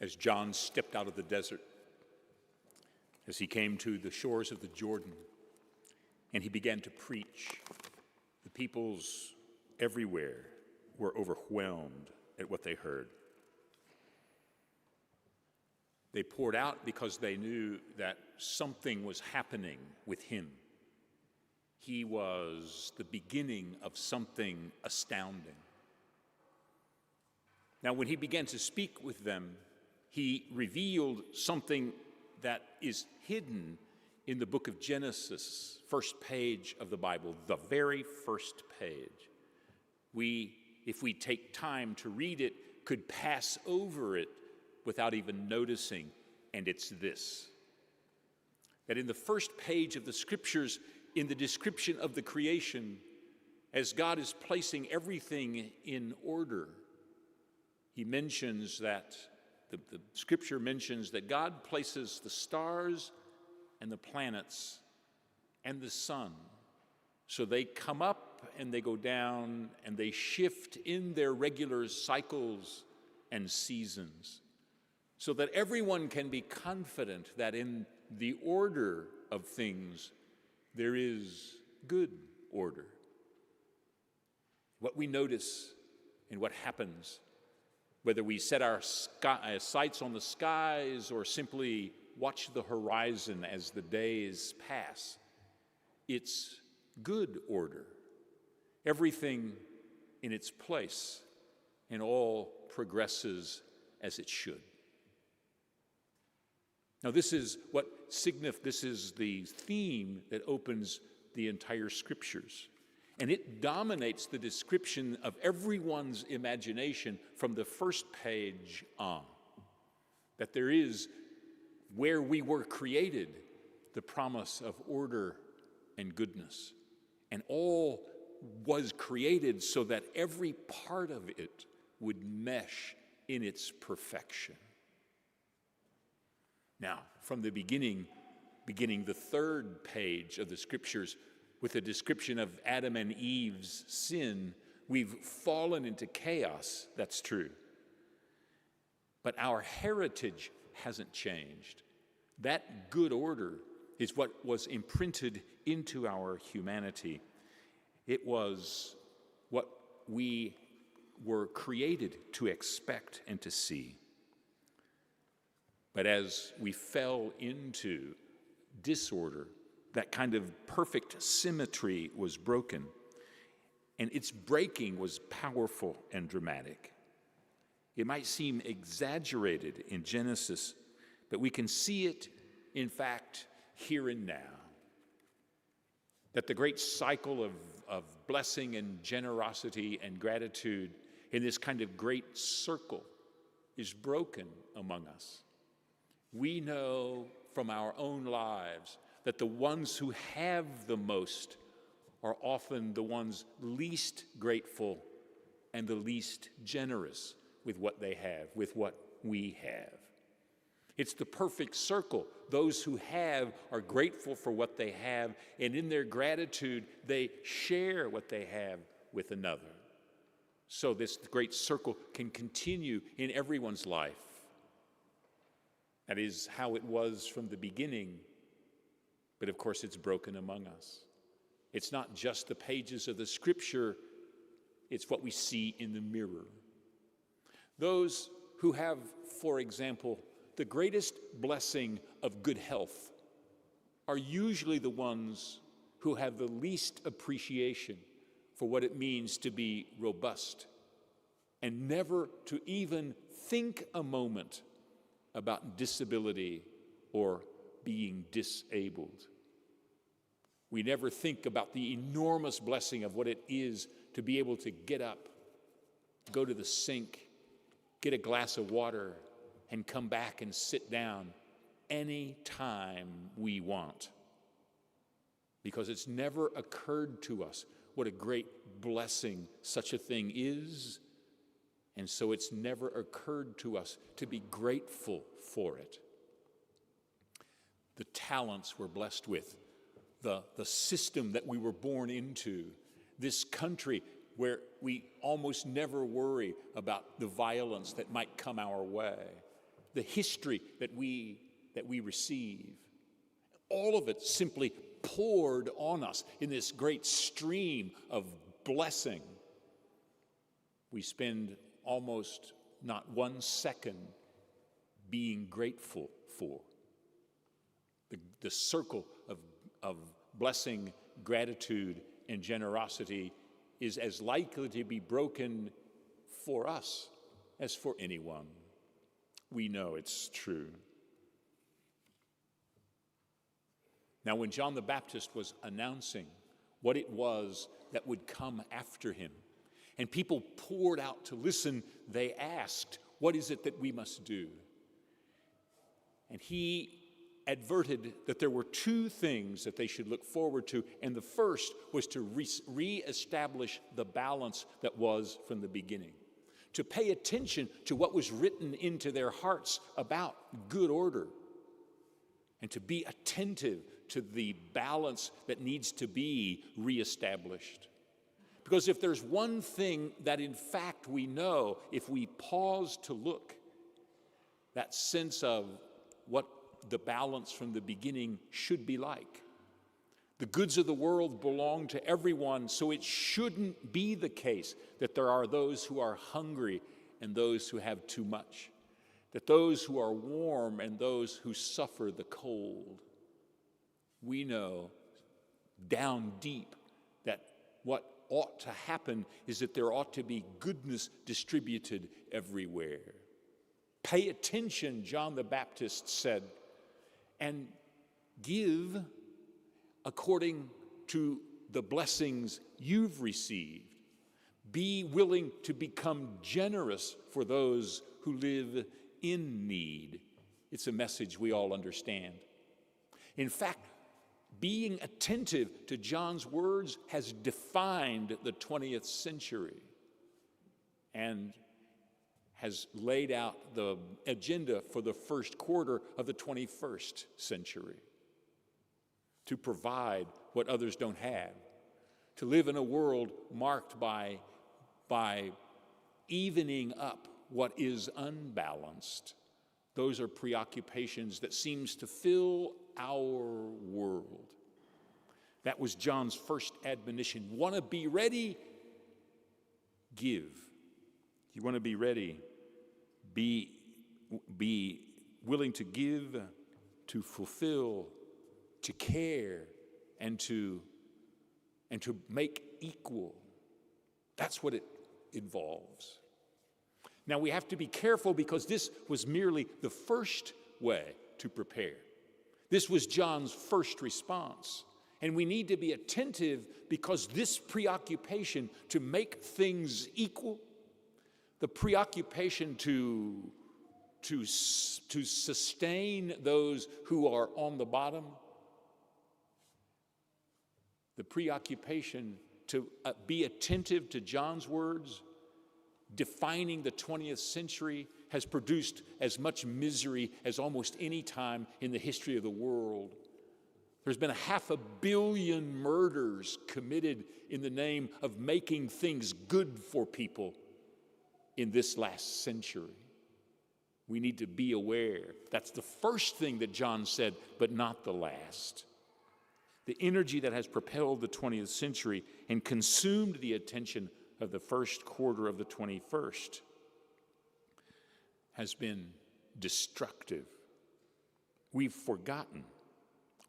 As John stepped out of the desert, as he came to the shores of the Jordan, and he began to preach, the peoples everywhere were overwhelmed at what they heard. They poured out because they knew that something was happening with him. He was the beginning of something astounding. Now, when he began to speak with them, he revealed something that is hidden in the book of Genesis, first page of the Bible, the very first page. If we take time to read it, could pass over it without even noticing, and it's this: that in the first page of the Scriptures, in the description of the creation, as God is placing everything in order, he mentions that, the Scripture mentions that God places the stars and the planets and the sun. So they come up and they go down and they shift in their regular cycles and seasons, so that everyone can be confident that in the order of things there is good order. What we notice and what happens, whether we set our sights on the skies or simply watch the horizon as the days pass, it's good order. Everything in its place, and all progresses as it should. Now, this is the theme that opens the entire Scriptures. And it dominates the description of everyone's imagination from the first page on. That there is, where we were created, the promise of order and goodness. And all was created so that every part of it would mesh in its perfection. Now, from the beginning the third page of the Scriptures, with a description of Adam and Eve's sin, we've fallen into chaos, that's true. But our heritage hasn't changed. That good order is what was imprinted into our humanity. It was what we were created to expect and to see. But as we fell into disorder, that kind of perfect symmetry was broken, and its breaking was powerful and dramatic. It might seem exaggerated in Genesis, but we can see it, in fact, here and now. That the great cycle of blessing and generosity and gratitude in this kind of great circle is broken among us. We know from our own lives that the ones who have the most are often the ones least grateful and the least generous with what they have, with what we have. It's the perfect circle. Those who have are grateful for what they have, and in their gratitude, they share what they have with another. So this great circle can continue in everyone's life. That is how it was from the beginning, but of course it's broken among us. It's not just the pages of the Scripture, it's what we see in the mirror. Those who have, for example, the greatest blessing of good health are usually the ones who have the least appreciation for what it means to be robust and never to even think a moment about disability or being disabled. We never think about the enormous blessing of what it is to be able to get up, go to the sink, get a glass of water, and come back and sit down any time we want. Because it's never occurred to us what a great blessing such a thing is, and so it's never occurred to us to be grateful for it. The talents we're blessed with, the system that we were born into, this country where we almost never worry about the violence that might come our way, the history that we receive. All of it simply poured on us in this great stream of blessing. We spend almost not 1 second being grateful for. The circle of blessing, gratitude, and generosity is as likely to be broken for us as for anyone. We know it's true. Now, when John the Baptist was announcing what it was that would come after him, and people poured out to listen, they asked, "What is it that we must do?" And he adverted that there were 2 things that they should look forward to, and the first was to reestablish the balance that was from the beginning, to pay attention to what was written into their hearts about good order, and to be attentive to the balance that needs to be reestablished. Because if there's one thing that in fact we know, if we pause to look, that sense of what the balance from the beginning should be like. The goods of the world belong to everyone, so it shouldn't be the case that there are those who are hungry and those who have too much, that those who are warm and those who suffer the cold. We know down deep that what ought to happen is that there ought to be goodness distributed everywhere. Pay attention, John the Baptist said, and give according to the blessings you've received. Be willing to become generous for those who live in need. It's a message we all understand. In fact, being attentive to John's words has defined the 20th century and has laid out the agenda for the first quarter of the 21st century. To provide what others don't have, to live in a world marked by evening up what is unbalanced. Those are preoccupations that seems to fill our world. That was John's first admonition. Want to be ready? Give. You want to be ready? Be willing to give, to fulfill, to care, and to make equal. That's what it involves. Now we have to be careful because this was merely the first way to prepare. This was John's first response. And we need to be attentive because this preoccupation to make things equal, the preoccupation to sustain those who are on the bottom, the preoccupation to be attentive to John's words, defining the 20th century, has produced as much misery as almost any time in the history of the world. There's been 500 million murders committed in the name of making things good for people in this last century. We need to be aware. That's the first thing that John said, but not the last. The energy that has propelled the 20th century and consumed the attention of the first quarter of the 21st has been destructive. We've forgotten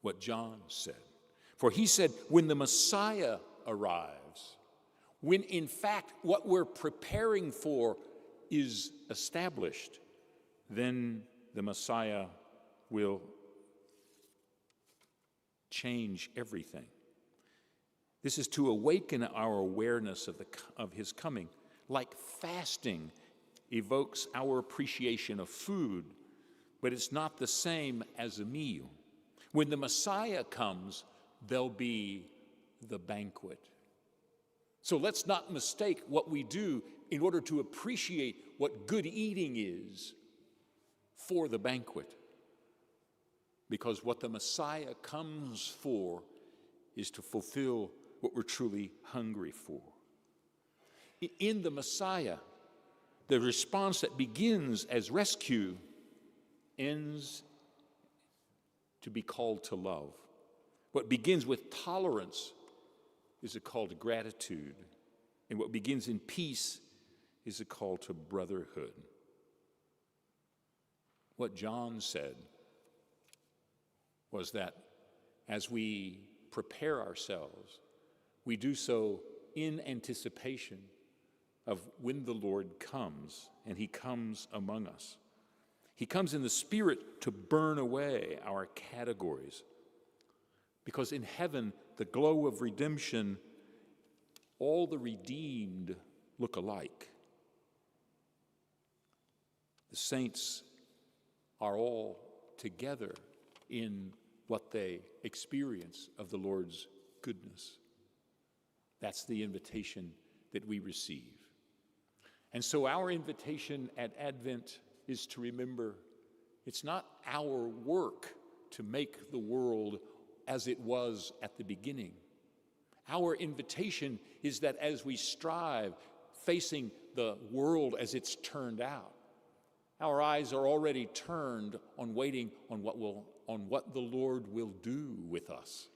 what John said. For he said, when the Messiah arrives, when in fact what we're preparing for is established, then the Messiah will change everything. This is to awaken our awareness of his coming. Like fasting evokes our appreciation of food, but it's not the same as a meal. When the Messiah comes, there'll be the banquet. So let's not mistake what we do in order to appreciate what good eating is for the banquet. Because what the Messiah comes for is to fulfill what we're truly hungry for. In the Messiah, the response that begins as rescue ends to be called to love. What begins with tolerance is a call to gratitude. And what begins in peace is a call to brotherhood. What John said was that as we prepare ourselves, we do so in anticipation of when the Lord comes, and he comes among us. He comes in the Spirit to burn away our categories. Because in heaven, the glow of redemption, all the redeemed look alike. The saints are all together in what they experience of the Lord's goodness. That's the invitation that we receive. And so our invitation at Advent is to remember it's not our work to make the world as it was at the beginning. Our invitation is that as we strive, facing the world as it's turned out, our eyes are already turned on waiting on what the Lord will do with us.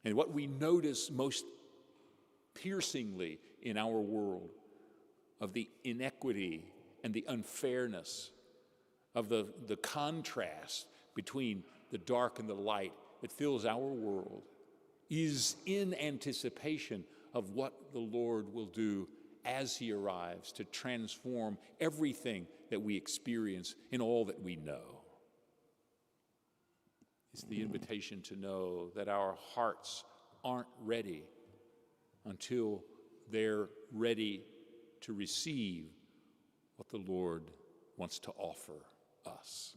And what we notice most piercingly in our world of the inequity and the unfairness, of the contrast between the dark and the light that fills our world, is in anticipation of what the Lord will do as he arrives to transform everything that we experience in all that we know. It's the invitation to know that our hearts aren't ready until they're ready to receive what the Lord wants to offer us.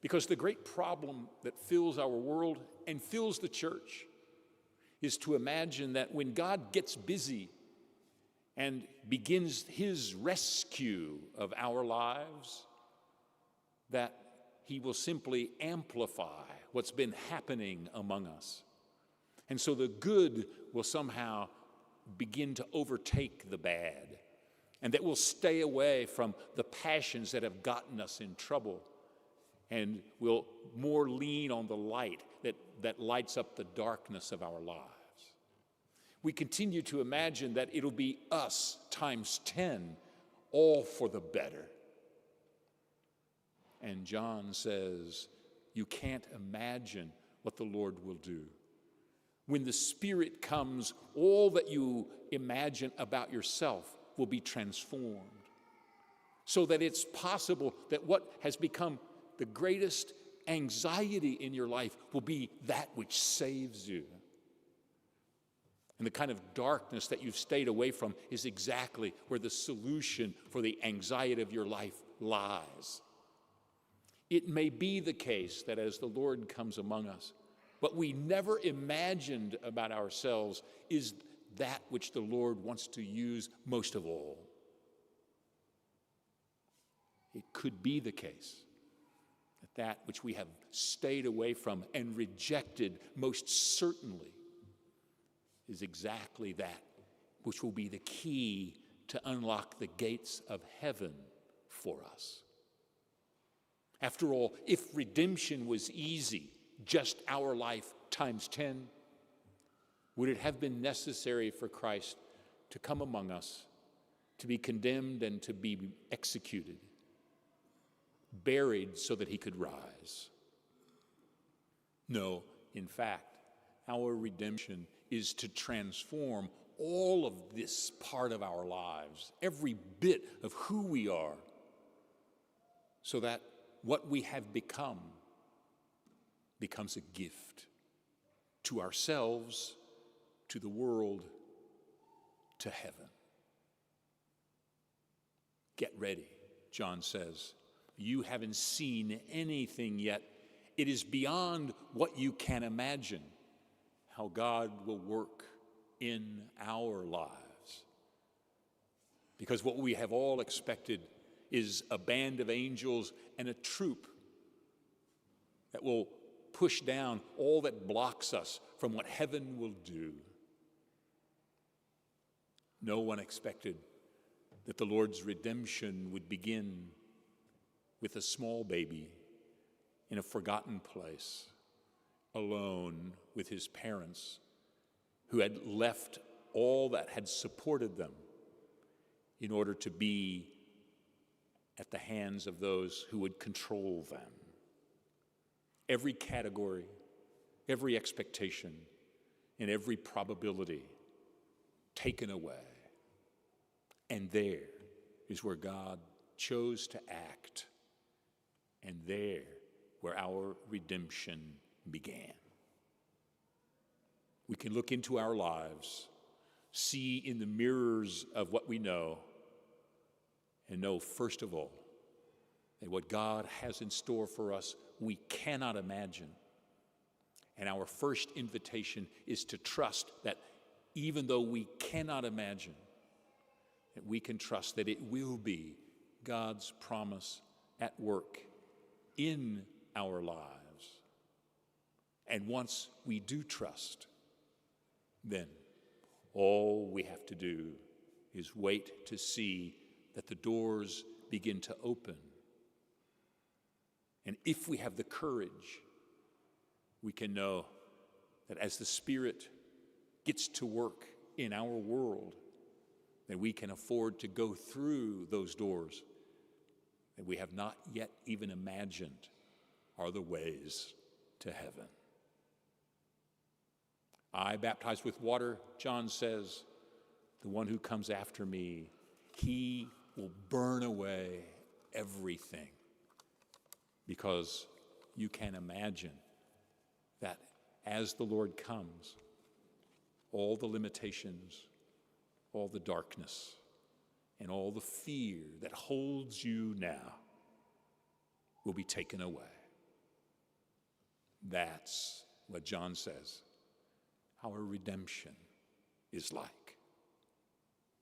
Because the great problem that fills our world and fills the church is to imagine that when God gets busy and begins his rescue of our lives, that he will simply amplify what's been happening among us. And so the good will somehow begin to overtake the bad, and that we'll stay away from the passions that have gotten us in trouble, and we'll more lean on the light that lights up the darkness of our lives. We continue to imagine that it'll be us times 10, all for the better. And John says, you can't imagine what the Lord will do. When the Spirit comes, all that you imagine about yourself will be transformed, so that it's possible that what has become the greatest anxiety in your life will be that which saves you. And the kind of darkness that you've stayed away from is exactly where the solution for the anxiety of your life lies. It may be the case that as the Lord comes among us, what we never imagined about ourselves is that which the Lord wants to use most of all. It could be the case that which we have stayed away from and rejected most certainly is exactly that which will be the key to unlock the gates of heaven for us. After all, if redemption was easy, just our life times 10, would it have been necessary for Christ to come among us, to be condemned and to be executed, buried so that he could rise? No, in fact, our redemption is to transform all of this part of our lives, every bit of who we are, so that what we have become becomes a gift to ourselves, to the world, to heaven. Get ready, John says. You haven't seen anything yet. It is beyond what you can imagine how God will work in our lives. Because what we have all expected is a band of angels and a troop that will push down all that blocks us from what heaven will do. No one expected that the Lord's redemption would begin with a small baby in a forgotten place, alone with his parents who had left all that had supported them in order to be at the hands of those who would control them. Every category, every expectation, and every probability taken away. And there is where God chose to act, and there where our redemption began. We can look into our lives, see in the mirrors of what we know, and know, first of all, that what God has in store for us, we cannot imagine. And our first invitation is to trust that even though we cannot imagine, that we can trust that it will be God's promise at work in our lives. And once we do trust, then all we have to do is wait to see that the doors begin to open. And if we have the courage, we can know that as the Spirit gets to work in our world, that we can afford to go through those doors that we have not yet even imagined are the ways to heaven. I baptize with water, John says, the one who comes after me, he will burn away everything, because you can imagine that as the Lord comes, all the limitations, all the darkness, and all the fear that holds you now will be taken away. That's what John says our redemption is like.